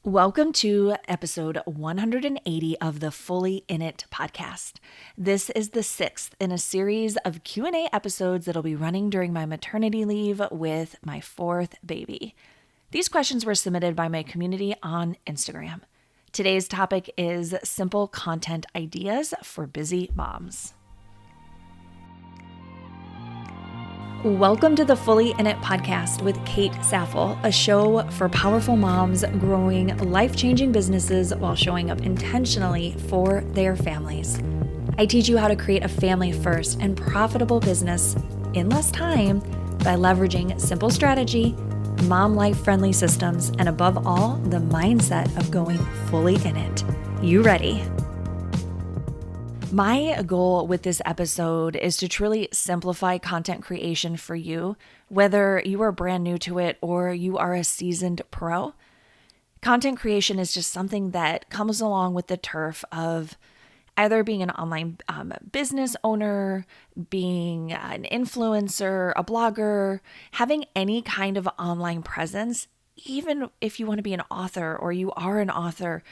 Welcome to episode 180 of the Fully In It podcast. This is the sixth in a series of Q&A episodes that'll be running during my maternity leave with my fourth baby. These questions were submitted by my community on Instagram. Today's topic is simple content ideas for busy moms. Welcome to the Fully In It podcast with Kate Saffel, a show for powerful moms growing life-changing businesses while showing up intentionally for their families. I teach you how to create a family-first and profitable business in less time by leveraging simple strategy, mom life-friendly systems, and above all, the mindset of going fully in it. You ready? My goal with this episode is to truly simplify content creation for you, whether you are brand new to it or you are a seasoned pro. Content creation is just something that comes along with the turf of either being an online business owner, being an influencer, a blogger, having any kind of online presence, even if you want to be an author or you are an author.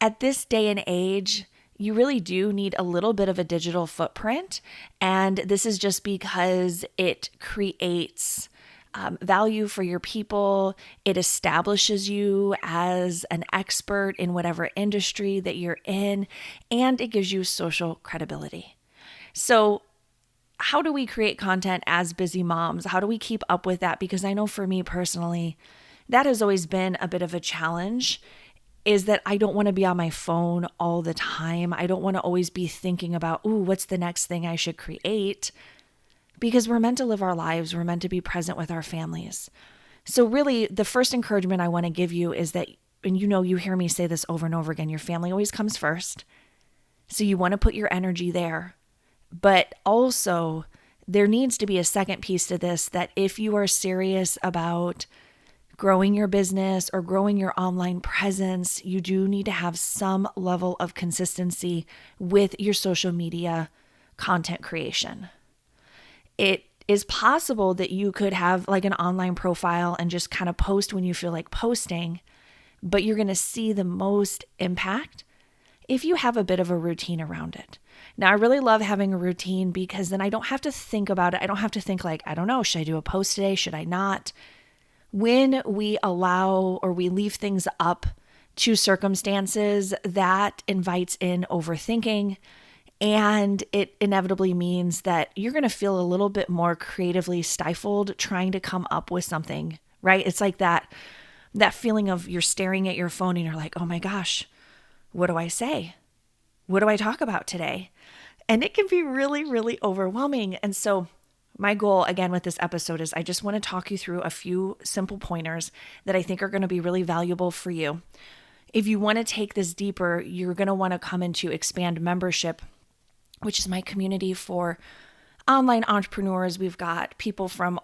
At this day and age, you really do need a little bit of a digital footprint. And this is just because it creates value for your people. It establishes you as an expert in whatever industry that you're in, and it gives you social credibility. So how do we create content as busy moms? How do we keep up with that? Because I know for me personally, that has always been a bit of a challenge, is that I don't want to be on my phone all the time. I don't want to always be thinking about, what's the next thing I should create? Because we're meant to live our lives. We're meant to be present with our families. So really, the first encouragement I want to give you is that, and you hear me say this over and over again, your family always comes first. So you want to put your energy there. But also, there needs to be a second piece to this, that if you are serious about growing your business or growing your online presence, you do need to have some level of consistency with your social media content creation. It is possible that you could have like an online profile and just kind of post when you feel like posting, but you're going to see the most impact if you have a bit of a routine around it. Now, I really love having a routine because then I don't have to think about it. I don't have to think like, I don't know, should I do a post today? Should I not? When we allow or we leave things up to circumstances, that invites in overthinking, and it inevitably means that you're going to feel a little bit more creatively stifled trying to come up with something, right? It's like that feeling of you're staring at your phone and you're like, oh my gosh, what do I say? What do I talk about today? And it can be really, really overwhelming. And so my goal, again, with this episode is I just want to talk you through a few simple pointers that I think are going to be really valuable for you. If you want to take this deeper, you're going to want to come into Expand Membership, which is my community for online entrepreneurs. We've got people from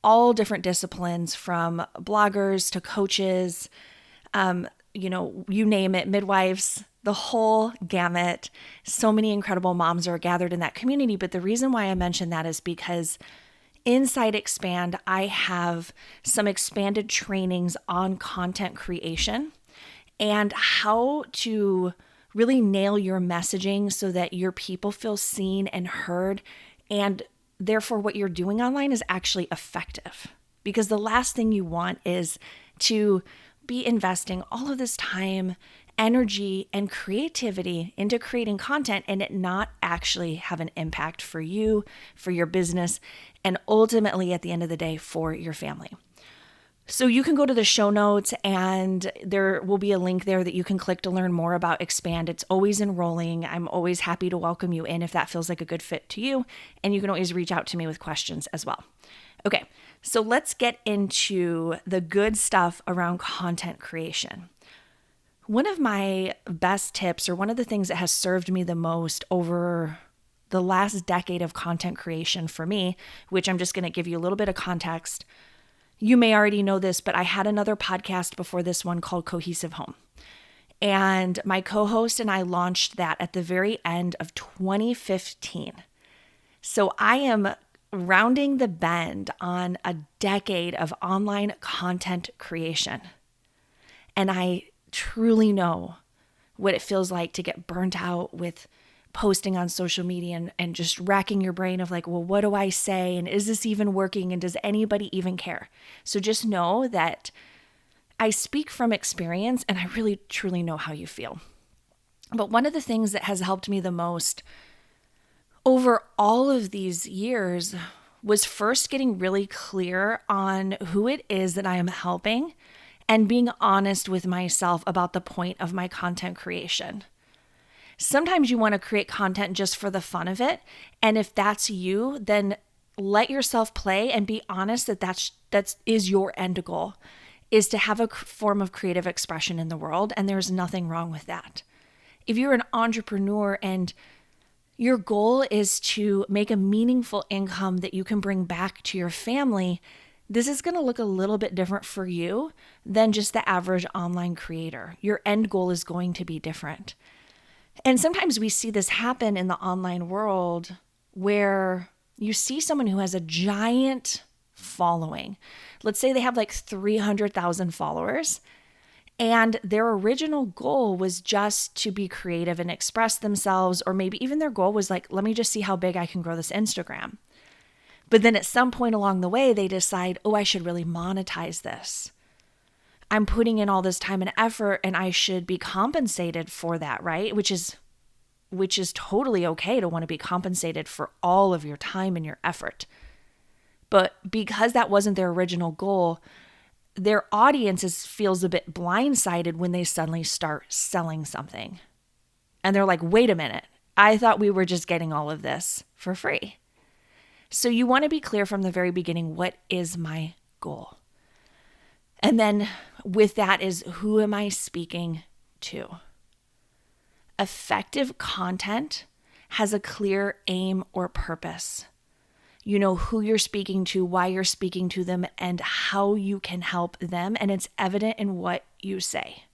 all different disciplines, from bloggers to coaches, you name it, midwives, the whole gamut. So many incredible moms are gathered in that community. But the reason why I mention that is because inside Expand, I have some expanded trainings on content creation and how to really nail your messaging so that your people feel seen and heard, and therefore what you're doing online is actually effective. Because the last thing you want is to be investing all of this time, energy, and creativity into creating content and it not actually have an impact for you, for your business, and ultimately at the end of the day for your family. So you can go to the show notes and there will be a link there that you can click to learn more about Expand. It's always enrolling. I'm always happy to welcome you in if that feels like a good fit to you. And you can always reach out to me with questions as well. Okay, so let's get into the good stuff around content creation. One of my best tips, or one of the things that has served me the most over the last decade of content creation for me, which I'm just going to give you a little bit of context. You may already know this, but I had another podcast before this one called Cohesive Home. And my co-host and I launched that at the very end of 2015. So I am rounding the bend on a decade of online content creation. And I truly know what it feels like to get burnt out with posting on social media and just racking your brain of like, well, what do I say? And is this even working? And does anybody even care? So just know that I speak from experience and I really truly know how you feel. But one of the things that has helped me the most over all of these years was first getting really clear on who it is that I am helping and being honest with myself about the point of my content creation. Sometimes you want to create content just for the fun of it. And if that's you, then let yourself play and be honest that that is your end goal, is to have a form of creative expression in the world. And there's nothing wrong with that. If you're an entrepreneur and your goal is to make a meaningful income that you can bring back to your family, this is going to look a little bit different for you than just the average online creator. Your end goal is going to be different. And sometimes we see this happen in the online world where you see someone who has a giant following. Let's say they have like 300,000 followers, and their original goal was just to be creative and express themselves, or maybe even their goal was like, let me just see how big I can grow this Instagram. But then at some point along the way, they decide, oh, I should really monetize this. I'm putting in all this time and effort and I should be compensated for that, right? Which is totally okay to want to be compensated for all of your time and your effort. But because that wasn't their original goal, their audience feels a bit blindsided when they suddenly start selling something. And they're like, wait a minute, I thought we were just getting all of this for free. So you want to be clear from the very beginning, what is my goal? And then with that is, who am I speaking to? Effective content has a clear aim or purpose. You know who you're speaking to, why you're speaking to them, and how you can help them. And it's evident in what you say.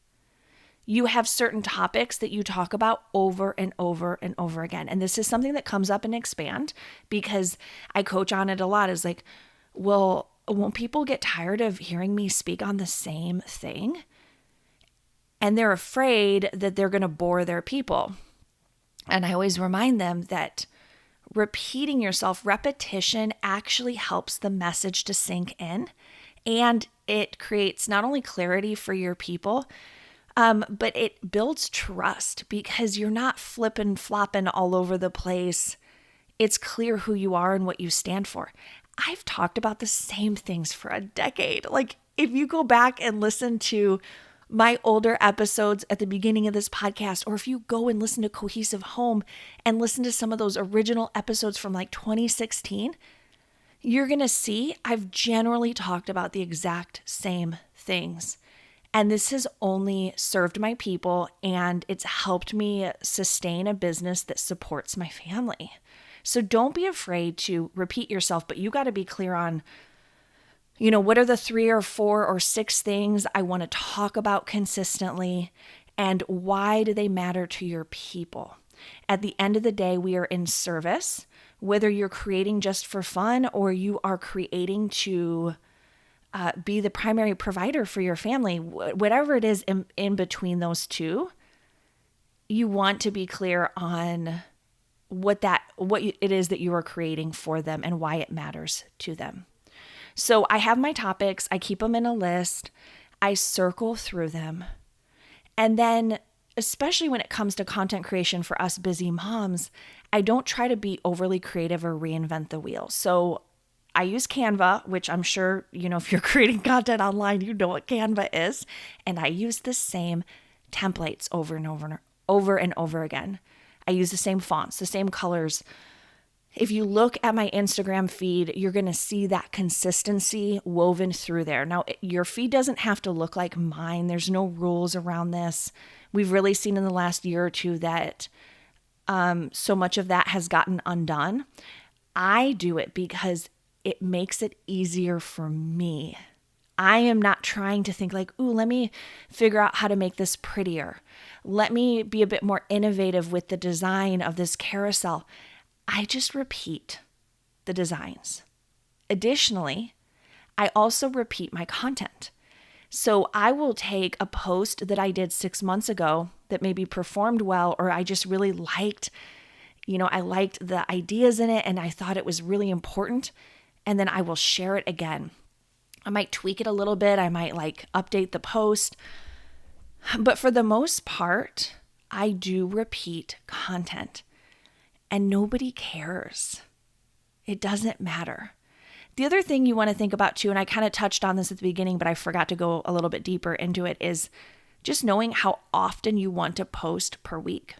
You have certain topics that you talk about over and over and over again. And this is something that comes up in Expand because I coach on it a lot. Is like, well, won't people get tired of hearing me speak on the same thing? And they're afraid that they're going to bore their people. And I always remind them that repeating yourself, repetition actually helps the message to sink in. And it creates not only clarity for your people, but it builds trust because you're not flipping, flopping all over the place. It's clear who you are and what you stand for. I've talked about the same things for a decade. Like if you go back and listen to my older episodes at the beginning of this podcast, or if you go and listen to Cohesive Home and listen to some of those original episodes from like 2016, you're going to see I've generally talked about the exact same things. And this has only served my people and it's helped me sustain a business that supports my family. So don't be afraid to repeat yourself, but you got to be clear on, you know, what are the 3 or 4 or 6 things I want to talk about consistently, and why do they matter to your people? At the end of the day, we are in service, whether you're creating just for fun or you are creating to be the primary provider for your family, whatever it is in between those two, you want to be clear on what it is that you are creating for them and why it matters to them. So I have my topics, I keep them in a list, I circle through them. And then, especially when it comes to content creation for us busy moms, I don't try to be overly creative or reinvent the wheel. So I use Canva, which I'm sure, you know, if you're creating content online, you know what Canva is. And I use the same templates over and over again. I use the same fonts, the same colors. If you look at my Instagram feed, you're going to see that consistency woven through there. Now, your feed doesn't have to look like mine. There's no rules around this. We've really seen in the last year or two that so much of that has gotten undone. I do it because it makes it easier for me. I am not trying to think like, ooh, let me figure out how to make this prettier. Let me be a bit more innovative with the design of this carousel. I just repeat the designs. Additionally, I also repeat my content. So I will take a post that I did 6 months ago that maybe performed well, or I just really liked, I liked the ideas in it and I thought it was really important. And then I will share it again. I might tweak it a little bit. I might update the post. But for the most part, I do repeat content and nobody cares. It doesn't matter. The other thing you want to think about too, and I kind of touched on this at the beginning, but I forgot to go a little bit deeper into it, is just knowing how often you want to post per week.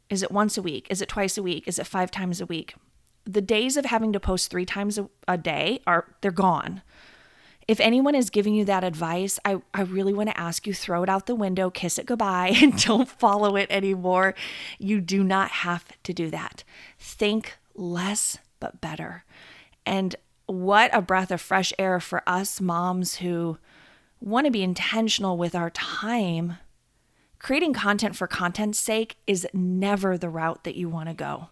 Is it once a week? Is it twice a week? Is it 5 times a week? The days of having to post 3 times a day they're gone. If anyone is giving you that advice, I really want to ask you, throw it out the window, kiss it goodbye, and don't follow it anymore. You do not have to do that. Think less but better. And what a breath of fresh air for us moms who want to be intentional with our time. Creating content for content's sake is never the route that you want to go.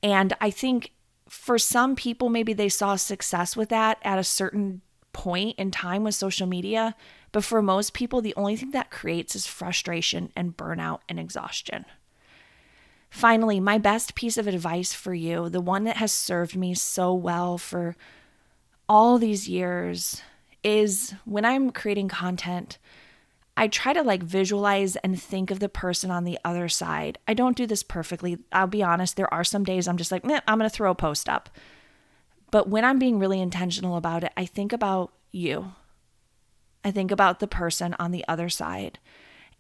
And I think for some people, maybe they saw success with that at a certain point in time with social media. But for most people, the only thing that creates is frustration and burnout and exhaustion. Finally, my best piece of advice for you, the one that has served me so well for all these years, is when I'm creating content, I try to visualize and think of the person on the other side. I don't do this perfectly. I'll be honest. There are some days I'm just I'm going to throw a post up. But when I'm being really intentional about it, I think about you. I think about the person on the other side.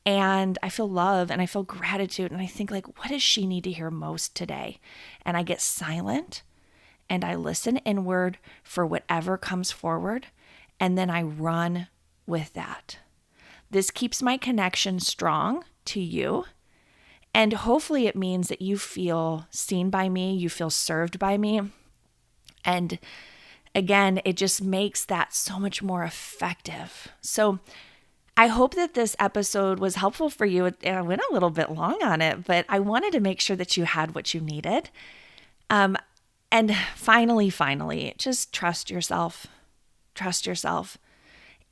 And I feel love and I feel gratitude. And I think what does she need to hear most today? And I get silent and I listen inward for whatever comes forward. And then I run with that. This keeps my connection strong to you. And hopefully it means that you feel seen by me, you feel served by me. And again, it just makes that so much more effective. So I hope that this episode was helpful for you. I went a little bit long on it, but I wanted to make sure that you had what you needed. And finally, just trust yourself. Trust yourself.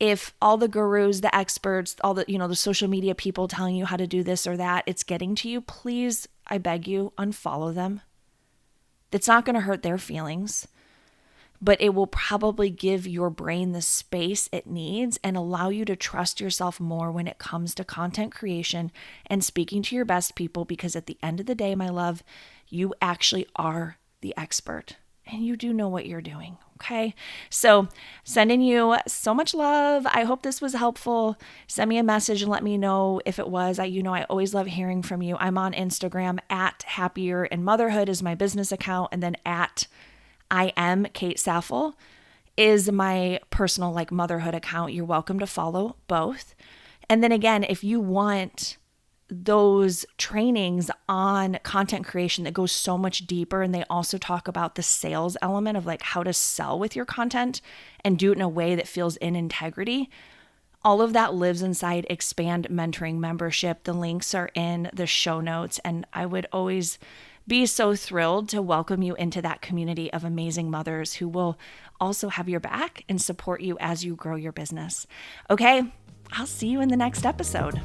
If all the gurus, the experts, all the social media people telling you how to do this or that, it's getting to you, please, I beg you, unfollow them. It's not going to hurt their feelings, but it will probably give your brain the space it needs and allow you to trust yourself more when it comes to content creation and speaking to your best people, because at the end of the day, my love, you actually are the expert and you do know what you're doing. Okay. So sending you so much love. I hope this was helpful. Send me a message and let me know if it was. I always love hearing from you. I'm on Instagram at Happier in Motherhood is my business account. And then at I am Kate Saffel is my personal motherhood account. You're welcome to follow both. And then again, if you want those trainings on content creation that goes so much deeper, and they also talk about the sales element of how to sell with your content and do it in a way that feels in integrity. All of that lives inside Expand Mentoring membership. The links are in the show notes, and I would always be so thrilled to welcome you into that community of amazing mothers who will also have your back and support you as you grow your business. Okay, I'll see you in the next episode.